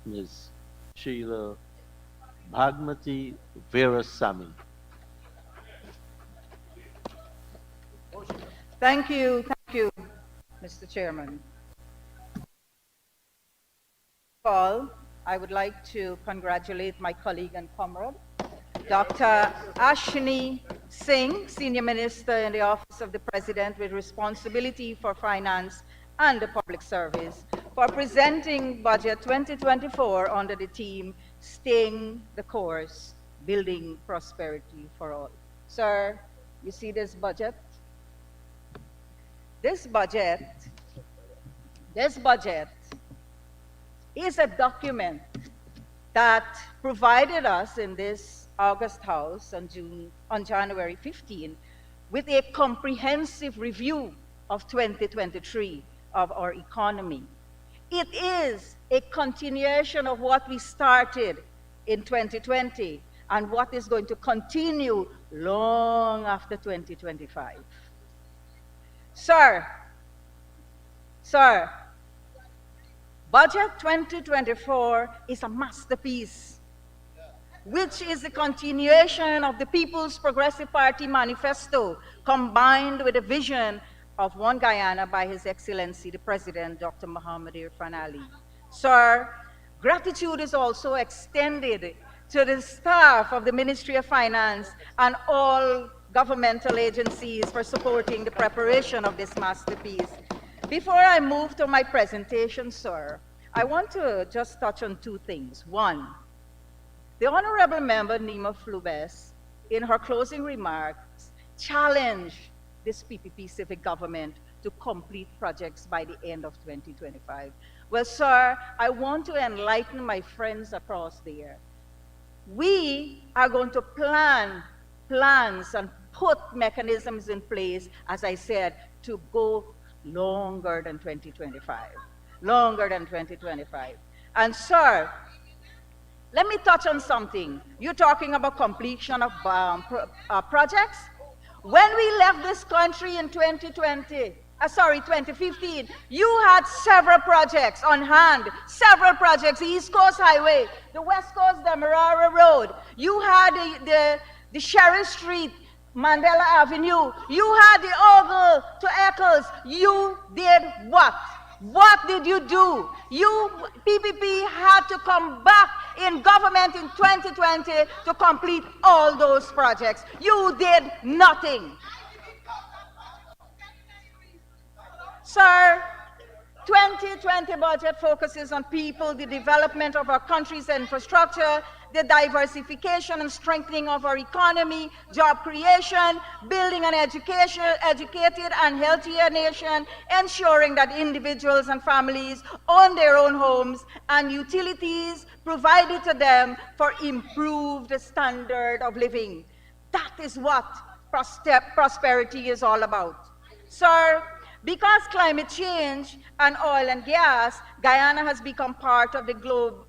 Ms. Sheila Bhagmattie Veerasammy. Thank you, Mr. Chairman. First of all, I would like to congratulate my colleague and comrade, Dr. Ashni Singh, Senior Minister in the Office of the President with responsibility for finance and the public service, for presenting Budget 2024 under the theme, Staying the Course, Building Prosperity for All. Sir, you see this budget? This budget is a document that provided us in this August House on January 15 with a comprehensive review of 2023 of our economy. It is a continuation of what we started in 2020 and what is going to continue long after 2025. Sir, Budget 2024 is a masterpiece, which is a continuation of the People's Progressive Party manifesto, combined with a vision of one Guyana by His Excellency, the President, Dr. Bhagmattie Veerasammy. Sir, gratitude is also extended to the staff of the Ministry of Finance and all governmental agencies for supporting the preparation of this masterpiece. Before I move to my presentation, sir, I want to just touch on two things. One, the Honorable Member Nima Flubes, in her closing remarks, challenged this PPP civic government to complete projects by the end of 2025. Well, sir, I want to enlighten my friends across there. We are going to plans and put mechanisms in place, as I said, to go longer than 2025. Longer than 2025. And sir, let me touch on something. You're talking about completion of projects. When we left this country in 2015, you had several projects on hand, several projects, the East Coast Highway, the West Coast Demerara Road. You had the Sherry Street, Mandela Avenue. You had the Ogle to Eccles. You did what? What did you do? PPP had to come back in government in 2020 to complete all those projects. You did nothing. Sir, 2020 budget focuses on people, the development of our country's infrastructure, the diversification and strengthening of our economy, job creation, building an educated and healthier nation, ensuring that individuals and families own their own homes and utilities provided to them for improved standard of living. That is what prosperity is all about. Sir, because climate change and oil and gas, Guyana has become part of the global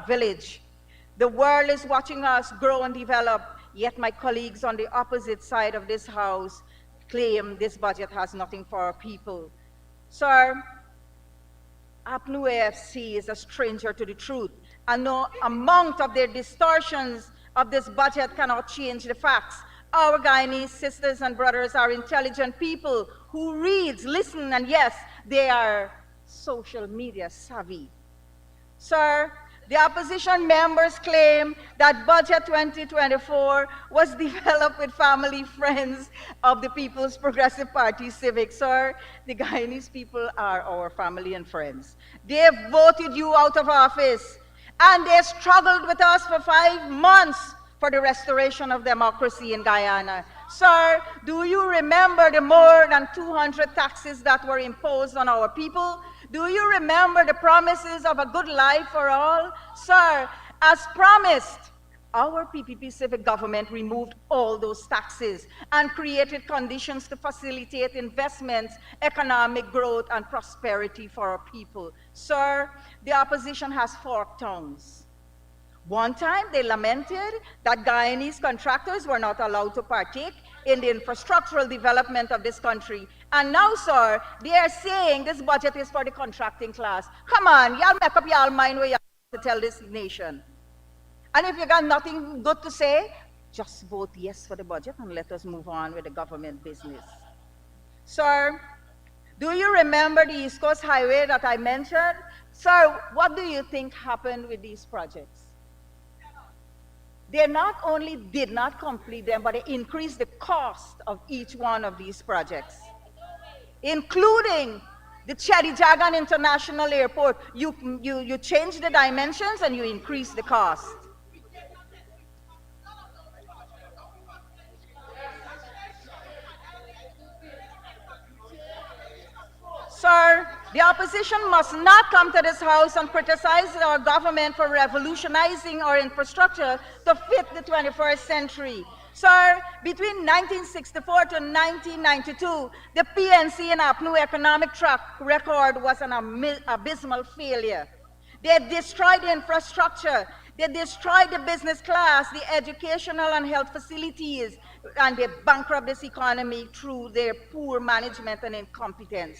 village. The world is watching us grow and develop, yet my colleagues on the opposite side of this house claim this budget has nothing for our people. Sir, APNU AFC is a stranger to the truth, and no amount of their distortions of this budget cannot change the facts. Our Guyanese sisters and brothers are intelligent people who read, listen, and yes, they are social media savvy. Sir, the opposition members claim that Budget 2024 was developed with family friends of the People's Progressive Party Civic. Sir, the Guyanese people are our family and friends. They have voted you out of office, and they struggled with us for 5 months for the restoration of democracy in Guyana. Sir, do you remember the more than 200 taxes that were imposed on our people? Do you remember the promises of a good life for all? Sir, as promised, our PPP civic government removed all those taxes and created conditions to facilitate investments, economic growth, and prosperity for our people. Sir, the opposition has forked tongues. One time, they lamented that Guyanese contractors were not allowed to partake in the infrastructural development of this country. And now, sir, they are saying this budget is for the contracting class. Come on, y'all make up y'all mind where y'all to tell this nation. And if you got nothing good to say, just vote yes for the budget and let us move on with the government business. Sir, do you remember the East Coast Highway that I mentioned? Sir, what do you think happened with these projects? They not only did not complete them, but they increased the cost of each one of these projects, including the Chedijagan International Airport. You change the dimensions and you increase the cost. Sir, the opposition must not come to this House and criticize our government for revolutionizing our infrastructure to fit the 21st century. Sir, between 1964 to 1992, the PNC and APNU economic track record was an abysmal failure. They destroyed the infrastructure. They destroyed the business class, the educational and health facilities, and they bankrupt this economy through their poor management and incompetence.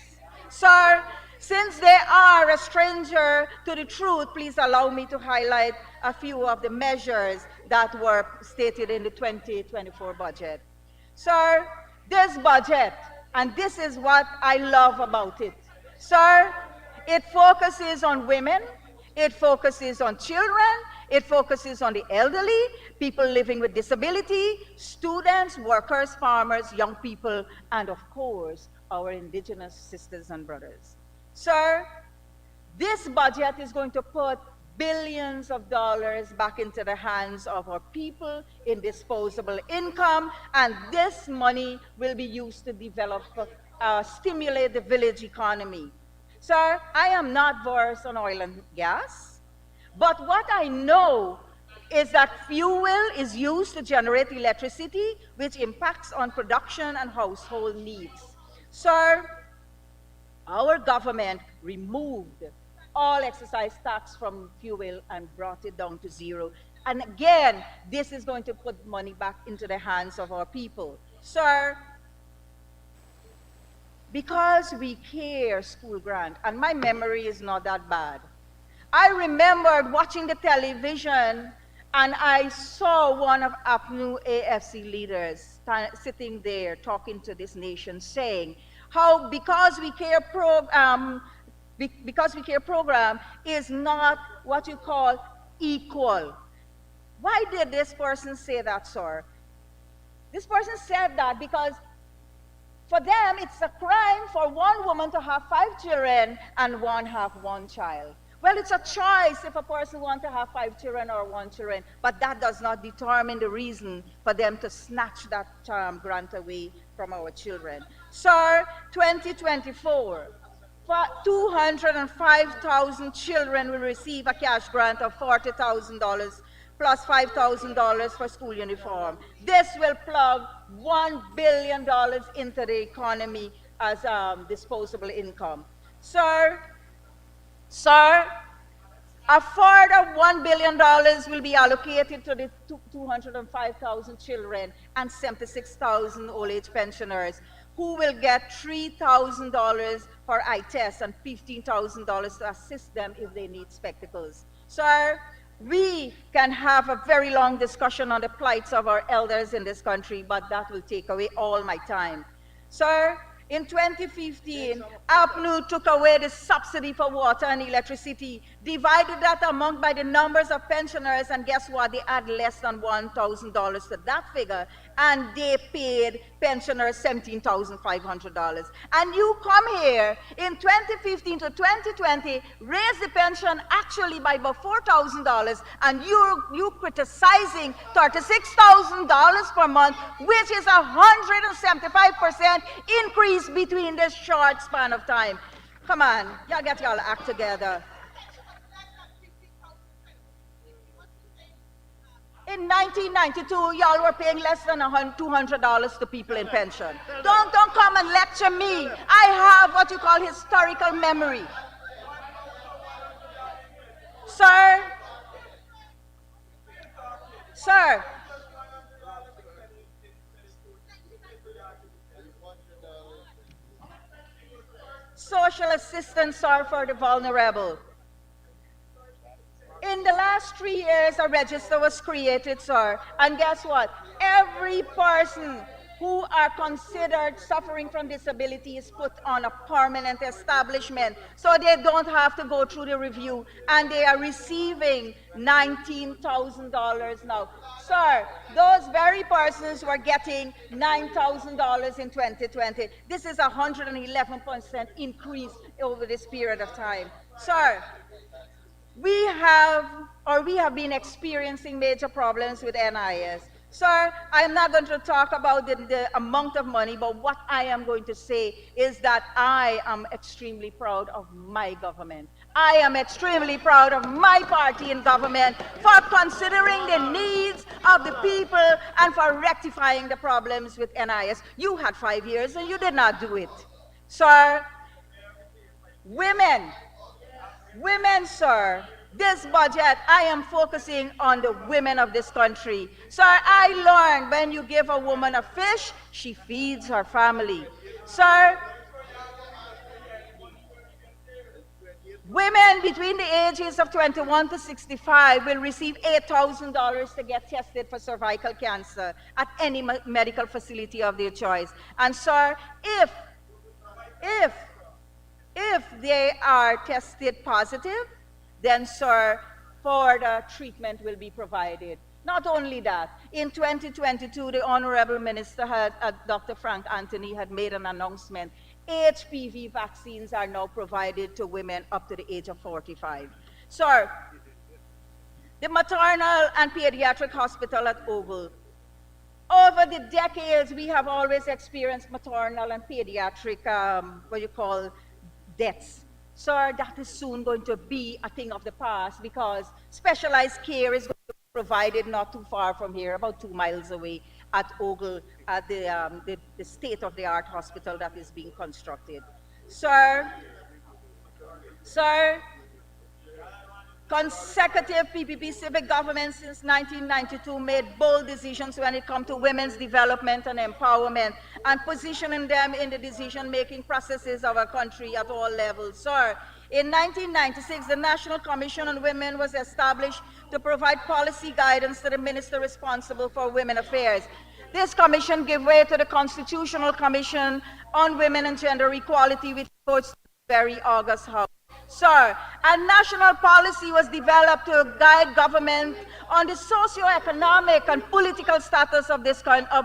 Sir, since they are a stranger to the truth, please allow me to highlight a few of the measures that were stated in the 2024 budget. Sir, this budget, and this is what I love about it. Sir, it focuses on women, it focuses on children, it focuses on the elderly, people living with disability, students, workers, farmers, young people, and of course, our indigenous sisters and brothers. Sir, this budget is going to put billions of dollars back into the hands of our people in disposable income, and this money will be used to develop, stimulate the village economy. Sir, I am not versed on oil and gas, but what I know is that fuel is used to generate electricity, which impacts on production and household needs. Sir, our government removed all excise tax from fuel and brought it down to zero. And again, this is going to put money back into the hands of our people. Sir, because we care school grant, and my memory is not that bad. I remembered watching the television and I saw one of APNU AFC leaders sitting there talking to this nation saying how because we care program is not what you call equal. Why did this person say that, sir? This person said that because for them, it's a crime for one woman to have 5 children and one have 1 child. Well, it's a choice if a person wants to have 5 children or 1 children, but that does not determine the reason for them to snatch that grant away from our children. Sir, 2024, 205,000 children will receive a cash grant of $40,000 plus $5,000 for school uniform. This will plug $1 billion into the economy as disposable income. Sir, a further $1 billion will be allocated to the 205,000 children and 76,000 old age pensioners who will get $3,000 for eye tests and $15,000 to assist them if they need spectacles. Sir, we can have a very long discussion on the plights of our elders in this country, but that will take away all my time. Sir, in 2015, APNU took away the subsidy for water and electricity, divided that among by the numbers of pensioners, and guess what? They add less than $1,000 to that figure, and they paid pensioners $17,500. And you come here in 2015 to 2020, raise the pension actually by about $4,000, and you criticizing $36,000 per month, which is 175% increase between this short span of time. Come on, y'all get y'all act together. In 1992, y'all were paying less than $200 to people in pension. Don't come and lecture me. I have what you call historical memory. Sir, social assistance are for the vulnerable. last 3 years, a register was created, sir. And guess what? Every person who are considered suffering from disability is put on a permanent establishment, so they don't have to go through the review, and they are receiving $19,000 now. Sir, those very persons were getting $9,000 in 2020. This is a 111% increase over this period of time. Sir, we have been experiencing major problems with NIS. Sir, I'm not going to talk about the amount of money, but what I am going to say is that I am extremely proud of my government. I am extremely proud of my party in government for considering the needs of the people and for rectifying the problems with NIS. You had 5 years and you did not do it. Sir, women, women, sir, this budget, I am focusing on the women of this country. Sir, I learned when you give a woman a fish, she feeds her family. Sir, women between the ages of 21 to 65 will receive $8,000 to get tested for cervical cancer at any medical facility of their choice. And sir, if they are tested positive, then, sir, further treatment will be provided. Not only that, in 2022, the Honorable Minister, Dr. Frank Anthony, had made an announcement. HPV vaccines are now provided to women up to the age of 45. Sir, the maternal and pediatric hospital at Oval, over the decades, we have always experienced maternal and pediatric, deaths. Sir, that is soon going to be a thing of the past because specialized care is going to be provided not too far from here, about 2 miles away at Ogle, at the state-of-the-art hospital that is being constructed. Sir, consecutive PPP civic governments since 1992 made bold decisions when it comes to women's development and empowerment and positioning them in the decision-making processes of our country at all levels. Sir, in 1996, the National Commission on Women was established to provide policy guidance to the minister responsible for women affairs. This commission gave way to the Constitutional Commission on Women and Gender Equality, which reports to the very August House. Sir, a national policy was developed to guide government on the socio-economic and political status of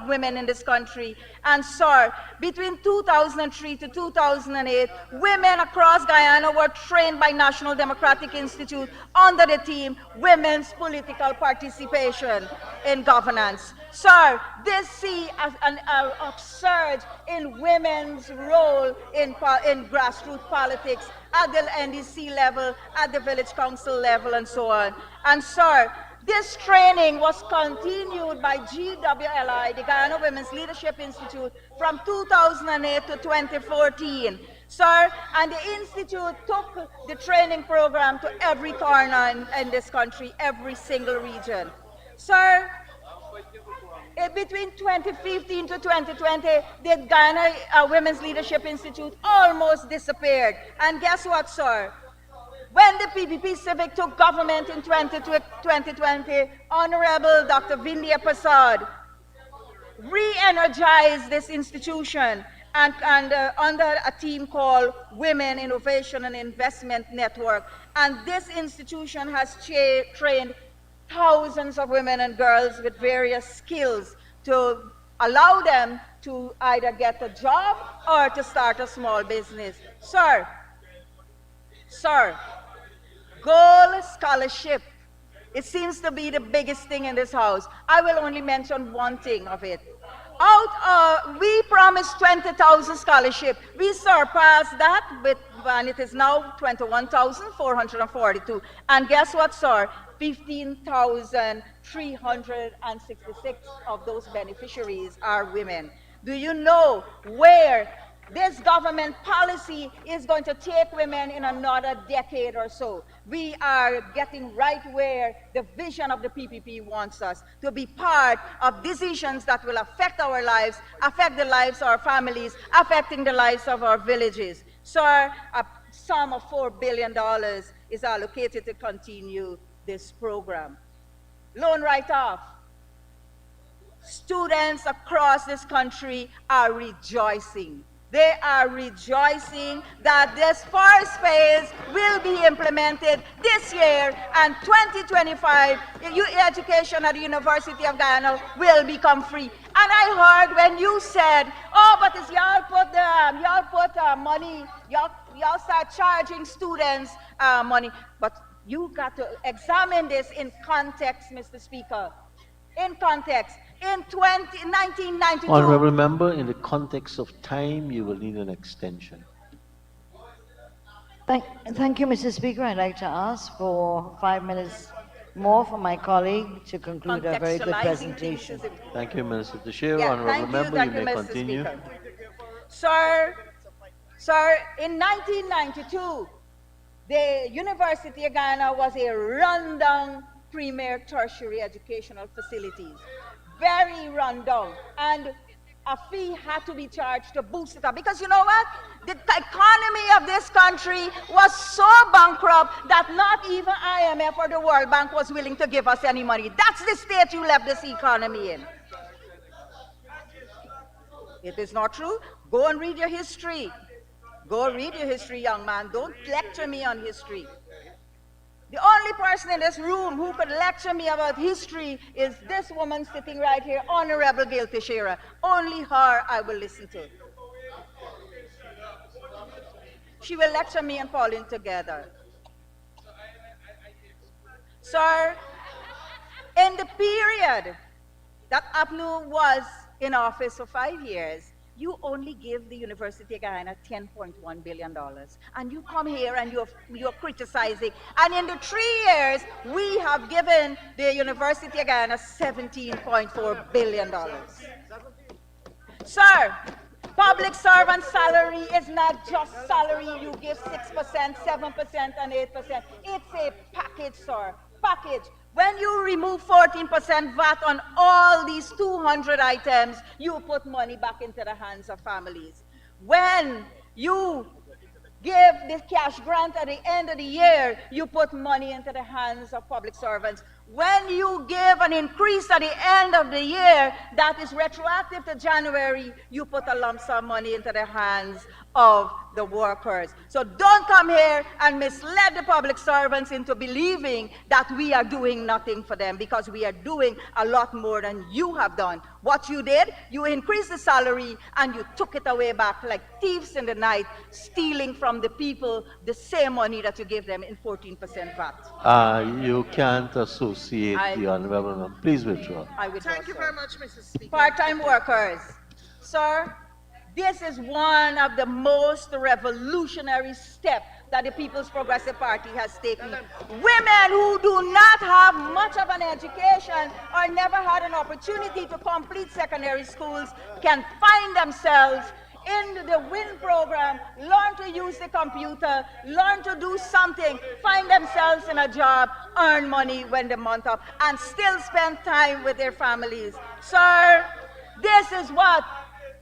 women in this country. And sir, between 2003 to 2008, women across Guyana were trained by National Democratic Institute under the theme Women's Political Participation in Governance. Sir, this see a surge in women's role in grassroots politics at the NDC level, at the village council level, and so on. And sir, this training was continued by GWLI, the Guyana Women's Leadership Institute, from 2008 to 2014. Sir, and the Institute took the training program to every corner in this country, every single region. Sir, between 2015 to 2020, the Guyana Women's Leadership Institute almost disappeared. And guess what, sir? When the PPP Civic took government in 2020, Honorable Dr. Vindhya Prasad re-energized this institution and under a team called Women Innovation and Investment Network. And this institution has trained thousands of women and girls with various skills to allow them to either get a job or to start a small business. Sir, Gold Scholarship, it seems to be the biggest thing in this house. I will only mention one thing of it. We promised 20,000 scholarship. We surpassed that and it is now 21,442. And guess what, sir? 15,366 of those beneficiaries are women. Do you know where this government policy is going to take women in another decade or so? We are getting right where the vision of the PPP wants us, to be part of decisions that will affect our lives, affect the lives of our families, affecting the lives of our villages. Sir, a sum of $4 billion is allocated to continue this program. Loan write-off. Students across this country are rejoicing. They are rejoicing that this first phase will be implemented this year, and 2025, education at the University of Guyana will become free. And I heard when you said, oh, but it's y'all put money, y'all start charging students money. But you got to examine this in context, Mr. Speaker. In context, in 1992. Honorable member, in the context of time, you will need an extension. Thank you, Mr. Speaker. I'd like to ask for 5 minutes more for my colleague to conclude a very good presentation. Thank you, Minister Teixeira. Yeah, Honorable member, thank you may Mr. continue. Speaker. Sir, in 1992, the University of Guyana was a rundown premier tertiary educational facilities. Very rundown. And a fee had to be charged to boost it up. Because you know what? The economy of this country was so bankrupt that not even IMF or the World Bank was willing to give us any money. That's the state you left this economy in. It is not true. Go and read your history. Go read your history, young man. Don't lecture me on history. The only person in this room who could lecture me about history is this woman sitting right here, Honorable Gail Teixeira. Only her I will listen to. She will lecture me and Pauline together. Sir, in the period that APNU was in office for 5 years, you only give the University of Guyana $10.1 billion. And you come here and you're criticizing. And in the 3 years, we have given the University of Guyana $17.4 billion. Sir, public servant salary is not just salary. You give 6%, 7%, and 8%. It's a package, sir. Package. When you remove 14% VAT on all these 200 items, you put money back into the hands of families. When you give this cash grant at the end of the year, you put money into the hands of public servants. When you give an increase at the end of the year that is retroactive to January, you put a lump sum money into the hands of the workers. So don't come here and mislead the public servants into believing that we are doing nothing for them, because we are doing a lot more than you have done. What you did, you increased the salary and you took it away back like thieves in the night, stealing from the people the same money that you gave them in 14% VAT. You can't associate the honorable member. Please withdraw. I withdraw, Thank you sir. very much, Mrs. Speaker. Part-time workers. Sir, this is one of the most revolutionary steps that the People's Progressive Party has taken. Women who do not have much of an education or never had an opportunity to complete secondary schools can find themselves in the WIN program, learn to use the computer, learn to do something, find themselves in a job, earn money when the month up, and still spend time with their families. Sir, this is what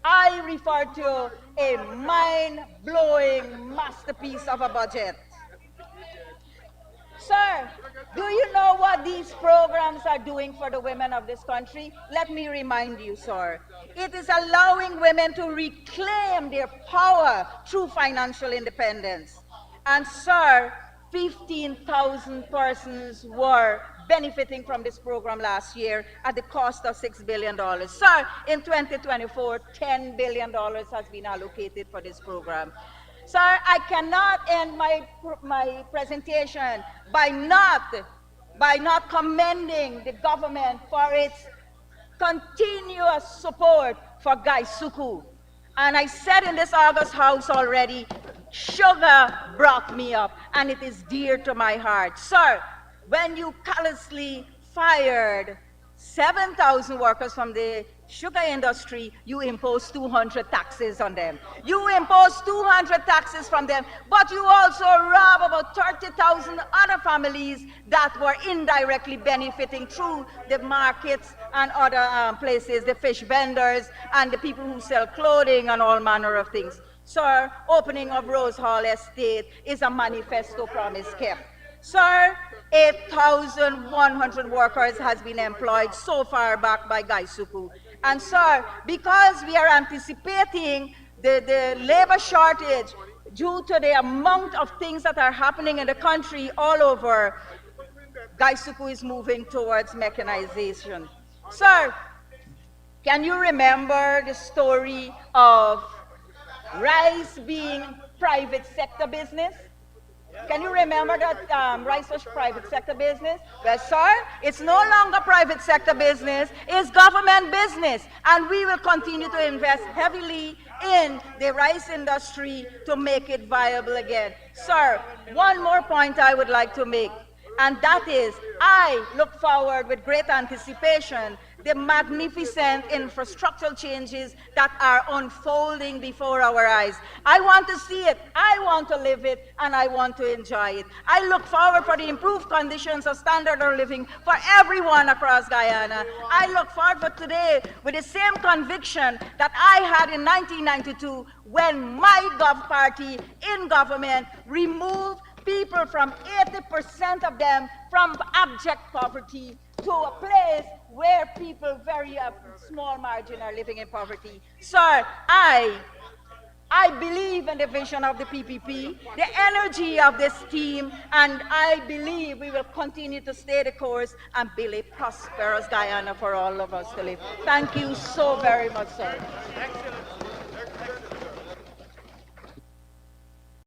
I refer to a mind-blowing masterpiece of a budget. Sir, do you know what these programs are doing for the women of this country? Let me remind you, sir. It is allowing women to reclaim their power through financial independence. And sir, 15,000 persons were benefiting from this program last year at the cost of $6 billion. Sir, in 2024, $10 billion has been allocated for this program. Sir, I cannot end my presentation by not commending the government for its continuous support for Guy Suku. And I said in this August House already, sugar brought me up, and it is dear to my heart. Sir, when you callously fired 7,000 workers from the sugar industry, you imposed 200 taxes on them. You imposed 200 taxes from them, but you also robbed about 30,000 other families that were indirectly benefiting through the markets and other places, the fish vendors and the people who sell clothing and all manner of things. Sir, opening of Rose Hall Estate is a manifesto promise kept. Sir, 8,100 workers has been employed so far back by Gaisuku. And sir, because we are anticipating the labor shortage due to the amount of things that are happening in the country all over, Gaisuku is moving towards mechanization. Sir, can you remember the story of rice being private sector business? Can you remember that rice was private sector business? Well, sir, it's no longer private sector business, it's government business. And we will continue to invest heavily in the rice industry to make it viable again. Sir, one more point I would like to make, and that is, I look forward with great anticipation the magnificent infrastructural changes that are unfolding before our eyes. I want to see it, I want to live it, and I want to enjoy it. I look forward for the improved conditions of standard of living for everyone across Guyana. I look forward for today with the same conviction that I had in 1992 when my party in government removed people from 80% of them from abject poverty to a place where people very small margin are living in poverty. Sir, I believe in the vision of the PPP, the energy of this team, and I believe we will continue to stay the course and build a prosperous Guyana for all of us to live. Thank you so very much, sir.